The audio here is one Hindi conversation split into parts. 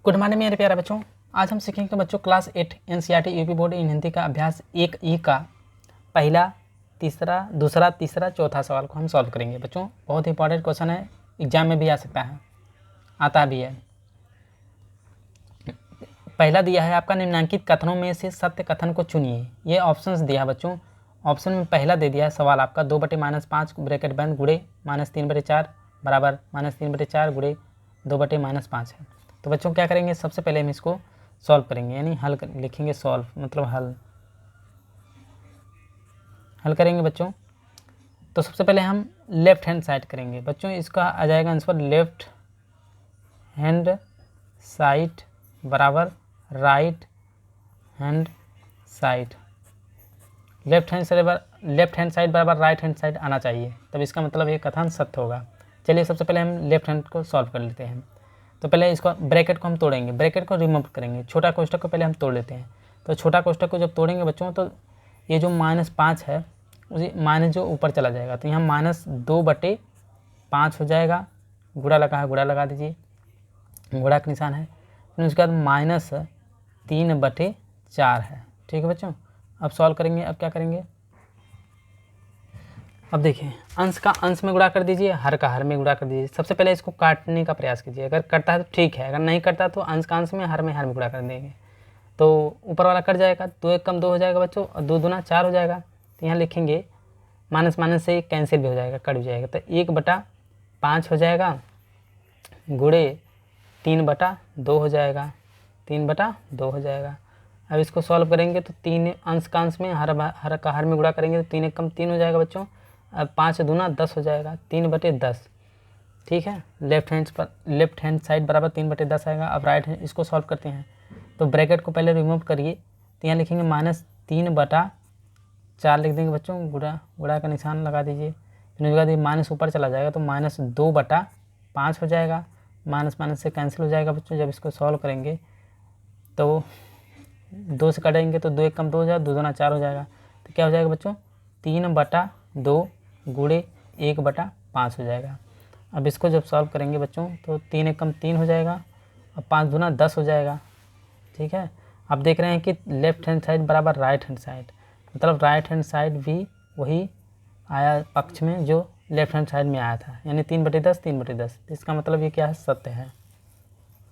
गुड मॉर्निंग मेरे प्यारे बच्चों। आज हम सीखेंगे बच्चों क्लास 8 एनसीईआरटी यूपी बोर्ड इन हिंदी का अभ्यास 1E का पहला, दूसरा, तीसरा, चौथा सवाल को हम सॉल्व करेंगे। बच्चों बहुत ही इंपॉर्टेंट क्वेश्चन है, एग्जाम में भी आ सकता है, आता भी है। पहला दिया है आपका, निम्नलिखित कथनों में से सत्य कथन को चुनिए। ये ऑप्शंस दिया है बच्चों। ऑप्शन में पहला दे दिया है सवाल आपका 2/-5 ब्रैकेट बंद गुणे -3/4 बराबर -3/4 गुणे 2/-5 है। तो बच्चों क्या करेंगे, सबसे पहले हम इसको सॉल्व करेंगे, यानी हल लिखेंगे। सॉल्व मतलब हल करेंगे बच्चों। तो सबसे पहले हम लेफ्ट हैंड साइड करेंगे बच्चों। इसका आ जाएगा आंसर लेफ्ट हैंड साइड बराबर right hand side. Left hand side बराबर राइट हैंड साइड आना चाहिए, तब इसका मतलब ये कथन सत्य होगा। चलिए सबसे पहले हम लेफ्ट हैंड को सॉल्व कर लेते हैं। तो पहले इसको ब्रैकेट को हम तोड़ेंगे, ब्रैकेट को रिमूव करेंगे, छोटा कोष्ठक को पहले हम तोड़ लेते हैं। तो छोटा कोष्ठक को जब तोड़ेंगे बच्चों, तो ये जो -5 है उसी माइनस जो ऊपर चला जाएगा, तो यहाँ -2/5 हो जाएगा। गुणा लगा है, गुणा लगा दीजिए, गुणा का निशान है। फिर उसके बाद -3/4 है। ठीक है बच्चों, अब सॉल्व करेंगे। अब क्या करेंगे, अब देखिए अंश का अंश में गुणा कर दीजिए, हर का हर में गुणा कर दीजिए। सबसे पहले इसको काटने का प्रयास कीजिए, अगर कटता है तो ठीक है, अगर नहीं कटता तो अंश का अंश में हर में गुणा कर देंगे, तो ऊपर वाला कट जाएगा। 2 1 कम 2 हो जाएगा बच्चों, और 2 दूना 4 हो जाएगा। तो यहाँ लिखेंगे माइनस माइनस से कैंसिल भी हो जाएगा, कट भी जाएगा, तो 1/5 हो जाएगा गुणे 3/2 हो जाएगा, 3/2 हो जाएगा। अब इसको सॉल्व करेंगे तो 3 अंश का अंश में हर का हर में गुणा करेंगे तो 3 1 कम 3 हो जाएगा बच्चों। अब 5 दूना 10 हो जाएगा, 3/10। ठीक है, लेफ्ट हैंड साइड बराबर 3/10 आएगा। अब राइट हैंड इसको सॉल्व करते हैं, तो ब्रैकेट को पहले रिमूव करिए, तो यहाँ लिखेंगे -3/4 लिख देंगे बच्चों, गुणा का निशान लगा दीजिए। फिर उसके बाद माइनस ऊपर चला जाएगा तो -2/5 हो जाएगा, माइनस माइनस से कैंसिल हो जाएगा बच्चों। जब इसको सॉल्व करेंगे तो 2 से कटेंगे तो 2 1 कम 2 हो जाएगा, 2 दूना 4 हो जाएगा। तो क्या हो जाएगा बच्चों, 3/2 गुणे 1/5 हो जाएगा। अब इसको जब सॉल्व करेंगे बच्चों तो 3 1 कम 3 हो जाएगा, और 5 दूना 10 हो जाएगा। ठीक है, अब देख रहे हैं कि लेफ्ट हैंड साइड बराबर राइट हैंड साइड, मतलब राइट हैंड साइड भी वही आया पक्ष में जो लेफ्ट हैंड साइड में आया था, यानी 3/10 3/10। इसका मतलब ये क्या है, सत्य है।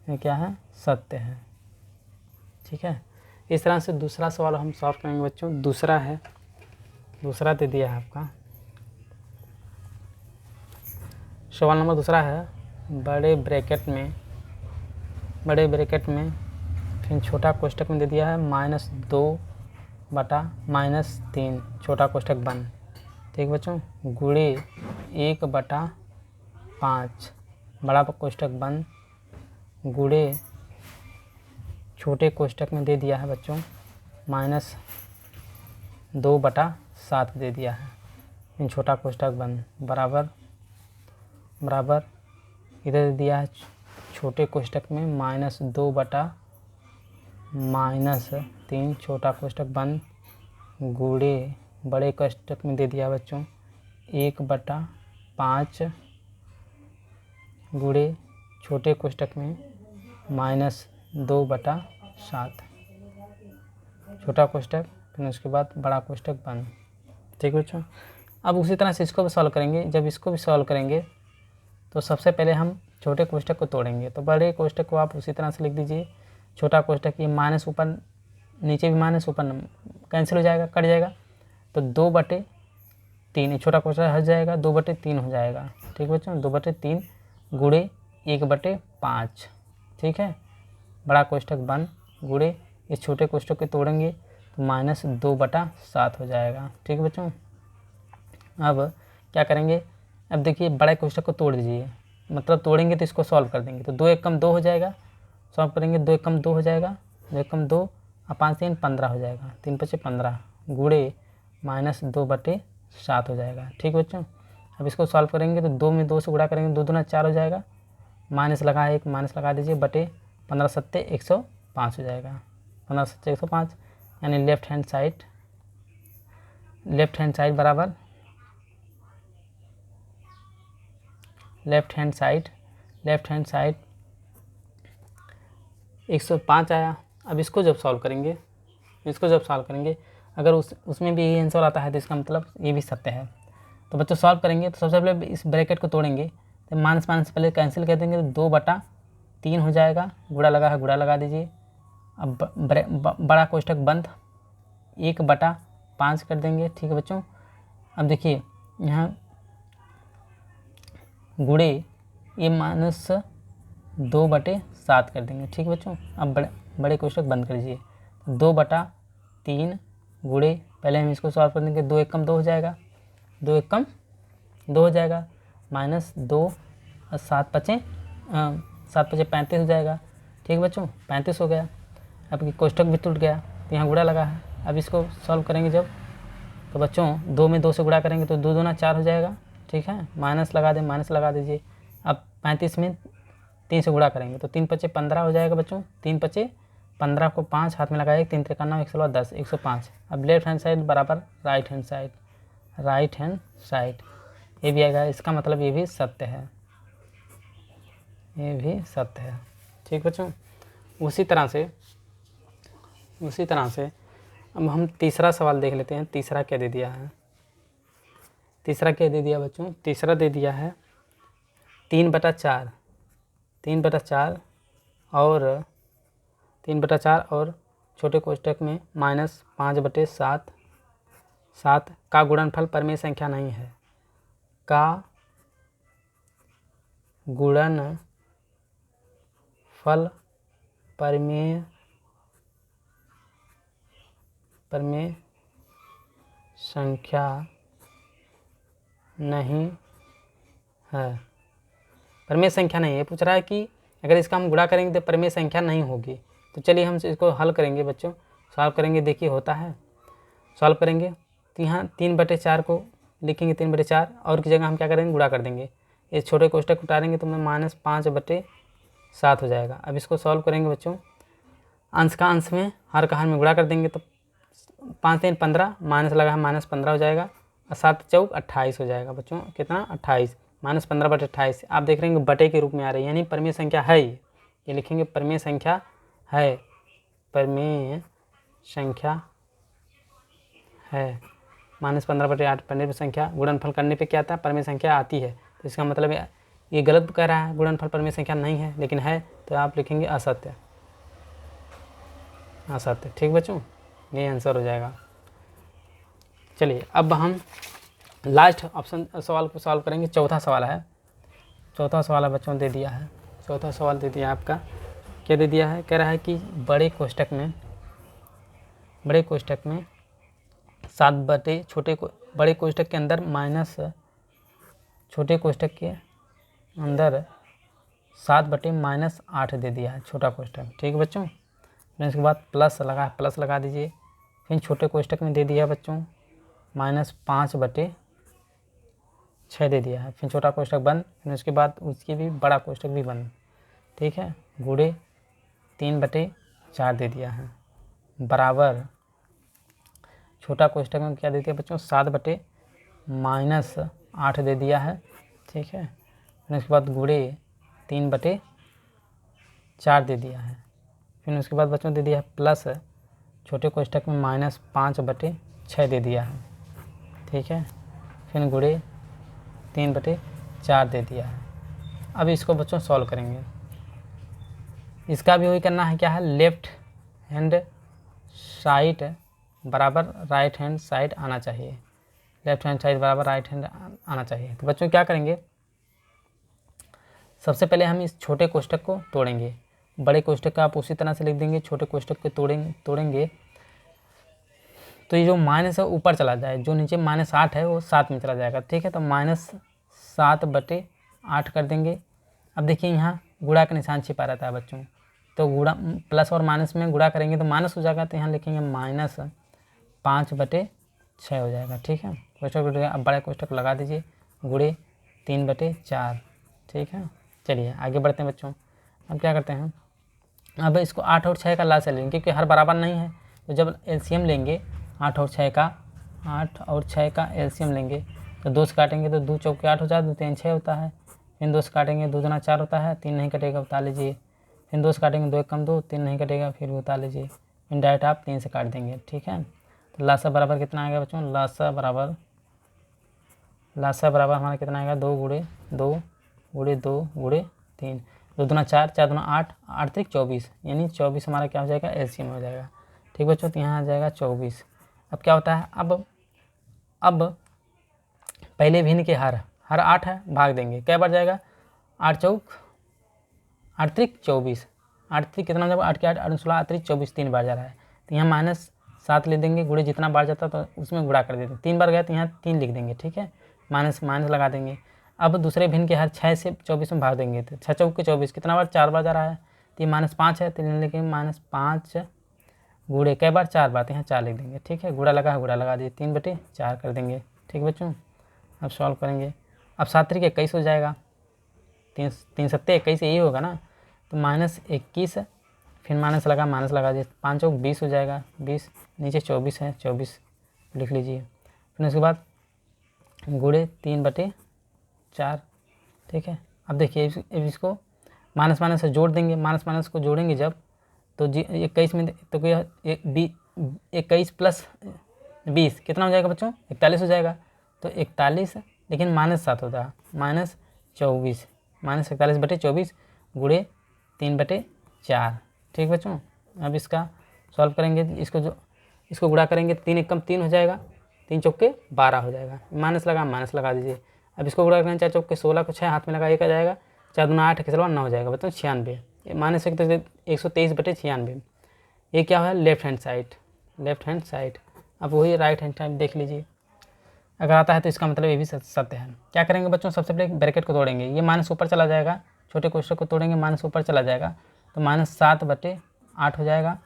ये क्या है, सत्य है। ठीक है, इस तरह से दूसरा सवाल हम सॉल्व करेंगे बच्चों। दूसरा दे दिया है आपका, सवाल नंबर दूसरा है, बड़े ब्रैकेट में फिर छोटा कोष्ठक में दे दिया है -2/-3 छोटा कोष्ठक बंद। ठीक बच्चों, गुणे 1/5 बड़ा कोष्ठक बंद गुणे छोटे कोष्ठक में दे दिया है बच्चों -2/7 दे दिया है, इन छोटा कोष्ठक बंद बराबर इधर दे दिया है छोटे कोष्ठक में -2/-3 छोटा कोष्ठक बंद गुणे बड़े कोष्ठक में दे दिया बच्चों 1/5 गुणे छोटे कोष्ठक में -2/7 छोटा कोष्ठक, फिर उसके बाद बड़ा कोष्ठक बंद। ठीक है बच्चों, अब उसी तरह से इसको भी सॉल्व करेंगे। जब इसको भी सॉल्व करेंगे तो सबसे पहले हम छोटे कोष्ठक को तोड़ेंगे, तो बड़े कोष्ठक को आप उसी तरह से लिख दीजिए। छोटा कोष्ठक ये माइनस ऊपर नीचे भी माइनस ऊपर कैंसिल हो जाएगा, कट जाएगा, तो 2/3 छोटा कोष्ठक हट जाएगा, 2/3 हो जाएगा। ठीक बच्चों, 2/3 गुणे 1/5। ठीक है, बड़ा कोष्ठक बंद गुणे इस छोटे कोष्ठक को तोड़ेंगे तो -2/7 हो जाएगा। ठीक है बच्चों, अब क्या करेंगे, अब देखिए बड़े कोष्ठक को तोड़ दीजिए, मतलब तोड़ेंगे तो इसको सॉल्व कर देंगे, तो 2 1 कम 2 हो जाएगा। सॉल्व करेंगे 2 1 कम 2 हो जाएगा, 2 1 कम 2 और 5 3 15 हो जाएगा, 3 5 15 गुणे -2/7 हो जाएगा। ठीक बच्चों, अब इसको सॉल्व करेंगे तो 2 में 2 से गुणा करेंगे, 2 दूना 4 हो जाएगा, माइनस लगा है, एक माइनस लगा दीजिए, बटे 15 7 105 हो जाएगा, 15 7 105, यानी लेफ्ट हैंड बराबर लेफ्ट हैंड साइड 105 आया। अब इसको जब सॉल्व करेंगे, अगर उसमें भी यही आंसर आता है तो इसका मतलब ये भी सत्य है। तो बच्चों सॉल्व करेंगे तो सबसे पहले इस ब्रैकेट को तोड़ेंगे, तो माइनस माइनस पहले कैंसिल कर देंगे, तो 2/3 हो जाएगा। गुणा लगा है, गुणा लगा दीजिए। अब बड़ा कोष्ठक बंद, 1/5 कर देंगे। ठीक है बच्चों, अब देखिए यहाँ गुणे ये -2/7 कर देंगे। ठीक है बच्चों, अब बड़े कोष्ठक बंद कर दीजिए। 2/3 गुणे, पहले हम इसको सॉल्व कर देंगे, 2 एकम 2 हो जाएगा, 2 एकम 2 हो जाएगा, -2 और 7 पचे 35 हो जाएगा। ठीक है बच्चों, 35 हो गया। अब कोष्ठक भी टूट गया, तो यहाँ गुणा लगा है। अब इसको सॉल्व करेंगे जब, तो बच्चों 2 में 2 से गुणा करेंगे तो 2 दूना 4 हो जाएगा। ठीक है, माइनस लगा दीजिए। अब 35 में 3 से गुणा करेंगे तो 3 पचे 15 हो जाएगा बच्चों। 3 पचे 15 को 5 हाथ में लगाए, 3 3 1 16 10, 105। अब लेफ्ट हैंड साइड बराबर राइट हैंड साइड, ये भी आएगा। इसका मतलब ये भी सत्य है, ठीक बच्चों। उसी तरह से अब हम तीसरा सवाल देख लेते हैं। तीसरा क्या दे दिया बच्चों? तीसरा दे दिया है 3/4 और 3/4 और छोटे कोष्ठक में -5/7 का गुणनफल परिमेय संख्या नहीं है। का गुणनफल परिमेय संख्या नहीं है। परिमेय संख्या नहीं है, पूछ रहा है कि अगर इसका हम गुणा करेंगे तो परिमेय संख्या नहीं होगी। तो चलिए हम इसको हल करेंगे बच्चों, सॉल्व करेंगे। देखिए होता है, सॉल्व करेंगे तो यहाँ 3/4 को लिखेंगे, 3/4 और की जगह हम क्या करेंगे, गुणा कर देंगे। ये छोटे कोष्ठक उतारेंगे तो -5/7 हो जाएगा। अब इसको सॉल्व करेंगे बच्चों, अंश का अंश में, हर का हर में गुणा कर देंगे तो 5 3 15, माइनस लगा है -15 हो जाएगा, और 7 चौक 28 हो जाएगा बच्चों। कितना? 28, -15/28। आप देख रहे हैं बटे के रूप में आ रही है, यानी परिमेय संख्या है। ये लिखेंगे परिमेय संख्या है, -15/8 परिमेय संख्या गुणनफल करने पे क्या आता है, परिमेय संख्या आती है। तो इसका मतलब ये गलत कह रहा है, गुणनफल परिमेय संख्या नहीं है, लेकिन है, तो आप लिखेंगे असत्य। ठीक बच्चों, ये आंसर हो जाएगा। चलिए अब हम लास्ट ऑप्शन सवाल को सॉल्व करेंगे। चौथा सवाल है बच्चों, दे दिया है। चौथा सवाल दे दिया है आपका, क्या दे दिया है? कह रहा है कि बड़े कोष्ठक में 7 बड़े कोष्ठक के अंदर छोटे कोष्ठक के अंदर 7/-8 दे दिया है छोटा कोष्ठक। ठीक है बच्चों, फिर इसके बाद प्लस लगा दीजिए। फिर छोटे कोष्ठक में दे दिया बच्चों -5/6 दे दिया है। फिर छोटा कोष्ठक बंद, फिर उसके बाद उसकी भी बड़ा कोष्ठक भी बंद। ठीक है, गुणे 3/4 दे दिया है, बराबर छोटा कोष्ठक में क्या दे दिया बच्चों, 7/-8 दे दिया है। ठीक है, फिर उसके बाद गुणे 3/4 दे दिया है। फिर उसके बाद बच्चों दे दिया है प्लस छोटे कोष्ठक में -5/6 दे दिया है। ठीक है, फिर गुणे 3/4 दे दिया है। अब इसको बच्चों सॉल्व करेंगे। इसका भी वही करना है, क्या है, लेफ्ट हैंड साइड बराबर राइट हैंड साइड आना चाहिए। लेफ्ट हैंड साइड बराबर राइट हैंड आना चाहिए। तो बच्चों क्या करेंगे, सबसे पहले हम इस छोटे कोष्ठक को तोड़ेंगे। बड़े कोष्ठक का आप उसी तरह से लिख देंगे, छोटे कोष्ठक को तोड़ेंगे तो ये जो माइनस है ऊपर चला जाए, जो नीचे -8 है वो 7 में चला जाएगा। ठीक है, तो -7/8 कर देंगे। अब देखिए यहाँ गुणा का निशान छिपा रहता है बच्चों, तो गुणा प्लस और माइनस में गुणा करेंगे तो माइनस हो जाएगा, तो यहाँ लिखेंगे -5/6 हो जाएगा। ठीक है, कोष्ठक अब बड़े कोष्ठक लगा दीजिए, गुणे 3/4। ठीक है, चलिए आगे बढ़ते हैं बच्चों। अब क्या करते हैं, अब इसको 8 और 6 का लास्ट लेंगे, क्योंकि हर बराबर नहीं है। तो जब एलसीएम लेंगे 8 और 6 का एलसीएम लेंगे तो 2 से काटेंगे तो 2 चौके 8 हो जाता है, 2 3 6 होता है। फिर 2 से काटेंगे 2 दूना 4 होता है, 3 नहीं कटेगा, बता लीजिए फिर 2 से काटेंगे, 2 एक कम 2, 3 नहीं कटेगा, फिर उतार लीजिए, फिर डायरेक्ट आप 3 से काट देंगे। ठीक है, तो लासा बराबर कितना आएगा बच्चों, लासा बराबर हमारा कितना आएगा, 2 गुणे 2 गुणे 2 गुणे 3, 2 दूना 4, 4 दूना 8, 8 त्रिक 24, यानी 24 हमारा क्या हो जाएगा, एलसीएम हो जाएगा। ठीक बच्चों, तो यहाँ आ जाएगा 24। अब क्या होता है, अब पहले भिन्न के हर 8 है, भाग देंगे, क्या बार जाएगा, 8 चौक 8 त्रिक 24, 8 त्रिक कितना हो जाएगा, 8 के 8, 8 16, 8 त्रिक 24, 3 बार जा रहा है, तो यहाँ -7 ले देंगे, गुणे जितना बार जाता तो उसमें गुणा कर देते, 3 बार गया तो यहाँ 3 लिख देंगे। ठीक है, माइनस लगा देंगे। अब दूसरे भिन्न के हर 6 से 24 में भाग देंगे, तो 6 चौक के 24 कितना बार, 4 बार जा रहा है, तो ये -5 है, तो लेकिन -5 गुणे कई बार, 4 बार, तो यहाँ 4 लिख देंगे। ठीक है, गुणा लगा दिए, 3/4 कर देंगे। ठीक बच्चों, अब सॉल्व करेंगे। अब 7 त्रिक 21 हो जाएगा, 3 सत्ते 21 यही होगा ना, तो -21, फिर माइनस लगा दिए, 5 चौक 20 हो जाएगा, 20 नीचे 24 है, 24 लिख लीजिए। फिर उसके बाद गुणे 3/4। ठीक है, अब देखिए इसको माइनस से जोड़ देंगे, माइनस को जोड़ेंगे जब, तो 21 में तो 21 + 20 कितना हो जाएगा बच्चों, 41 हो जाएगा, तो 41 लेकिन -7 होता है, -24, -41/24 गुणे 3/4। ठीक बच्चों, अब इसका सॉल्व करेंगे, इसको गुणा करेंगे, 3 एक कम 3 हो जाएगा, 3 चौके 12 हो जाएगा, माइनस लगा दीजिए। अब इसको गुणा करेंगे, 4 चौके 16 को 6 हाथ में लगा, 1 आ जाएगा, 4 दूना 8 के 9 हो जाएगा बच्चों, 96, -123/96। ये क्या है, लेफ्ट हैंड साइड। अब वही राइट हैंड साइड देख लीजिए, अगर आता है तो इसका मतलब ये भी सत्य है। क्या करेंगे बच्चों, सबसे पहले ब्रैकेट को तोड़ेंगे, ये माइनस ऊपर चला जाएगा, छोटे कोष्ठक को तोड़ेंगे, माइनस ऊपर चला जाएगा, तो -7/8 हो जाएगा,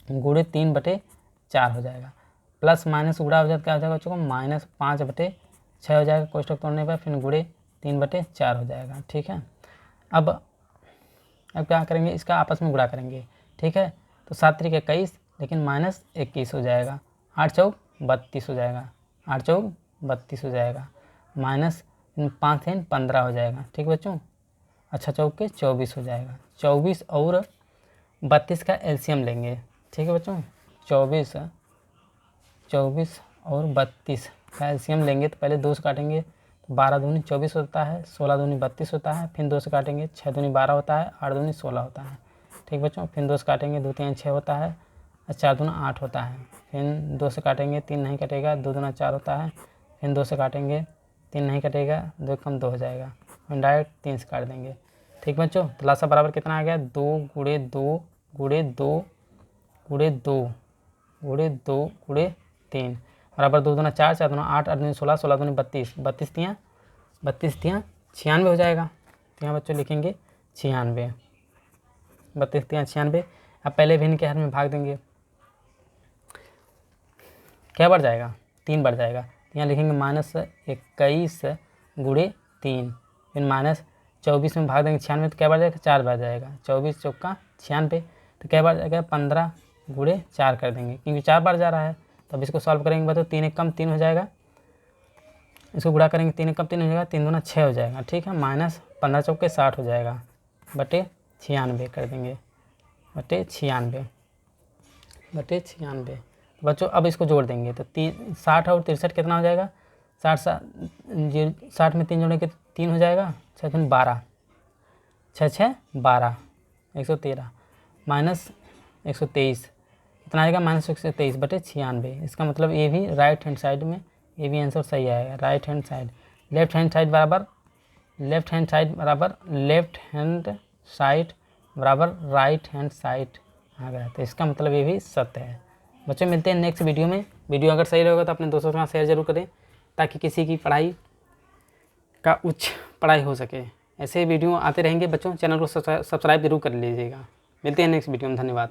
गुणे 3/4 हो जाएगा, प्लस माइनस गुणा हो जाए क्या हो जाएगा बच्चों को, -5/6 हो जाएगा कोष्ठक तोड़ने पर, फिर गुणे 3/4 हो जाएगा। ठीक है, अब क्या करेंगे, इसका आपस में गुणा करेंगे। ठीक है, तो 7 त्रिक 21, लेकिन -21 हो जाएगा, 8 चौक 32 हो जाएगा, 8 चौक 32 हो जाएगा, -5 15 हो जाएगा। ठीक बच्चों, अच्छा चौक के 24 हो जाएगा, 24 और 32 का एलसीएम लेंगे। ठीक है बच्चों, 24 और 32 का एलसीएम लेंगे, तो पहले 2 से काटेंगे, 12 दूनी 24 होता है, 16 दूनी 32 होता है, फिर 2 से काटेंगे, 6 दूनी 12 होता है, 8 दूनी 16 होता है। ठीक बच्चों, फिर 2 से काटेंगे, 2 3 6 होता है, 4 दूना 8 होता है, फिर 2 से काटेंगे, 3 नहीं कटेगा, 2 दूना 4 होता है, फिर 2 से काटेंगे, 3 नहीं कटेगा, 2 कम 2 हो जाएगा, फिर डायरेक्ट 3 से काट देंगे। ठीक बच्चों, तो लासा बराबर कितना आ गया, 2 गुणे 2 गुणे 2 गुणे 2 गुणे 2 गुणे 3 बराबर 2 दूना 4, 4 दूना 8, 8 दूनी 16, 16 दूनी 32, 32 तियाँ 96 हो जाएगा, तो यहाँ बच्चों लिखेंगे 96, 32 तियाँ 96। अब पहले भिन्न के हर में भाग देंगे, क्या बढ़ जाएगा, 3 बढ़ जाएगा, तो यहाँ लिखेंगे -21 गुणे 3, फिर -24 में भाग देंगे 96, तो क्या बढ़ जाएगा, 4 बढ़ जाएगा, 24 चौका 96, तो क्या बढ़ जाएगा, 15 गुणे 4 कर देंगे, क्योंकि 4 बार जा रहा है। तब इसको सॉल्व करेंगे बताओ, 3 एक कम 3 हो जाएगा, इसको गुणा करेंगे, 3 एक कम 3 हो जाएगा, 3 दूना 6 हो जाएगा। ठीक है, -15 चौके 60 हो जाएगा, बटे 96 कर देंगे, बटे 96। तो बच्चों अब इसको जोड़ देंगे, तो 60 और 63 कितना हो जाएगा, 60 में 3 जोड़ेंगे 3 हो जाएगा, 6 3 12, 6 6 12, 113 -123 कितना आएगा, -123 बटे 96। इसका मतलब ये भी राइट हैंड साइड में, ये भी आंसर सही आएगा, right hand side. Left hand side बराबर राइट हैंड साइड बराबर राइट हैंड साइड आ गया, तो इसका मतलब ये भी सत्य है। बच्चों मिलते हैं नेक्स्ट वीडियो में। वीडियो अगर सही रहेगा तो अपने दोस्तों के साथ शेयर जरूर करें, ताकि किसी की पढ़ाई का उच्च पढ़ाई हो सके। ऐसे वीडियो आते रहेंगे बच्चों, चैनल को सब्सक्राइब जरूर कर लीजिएगा। मिलते हैं नेक्स्ट वीडियो में, धन्यवाद।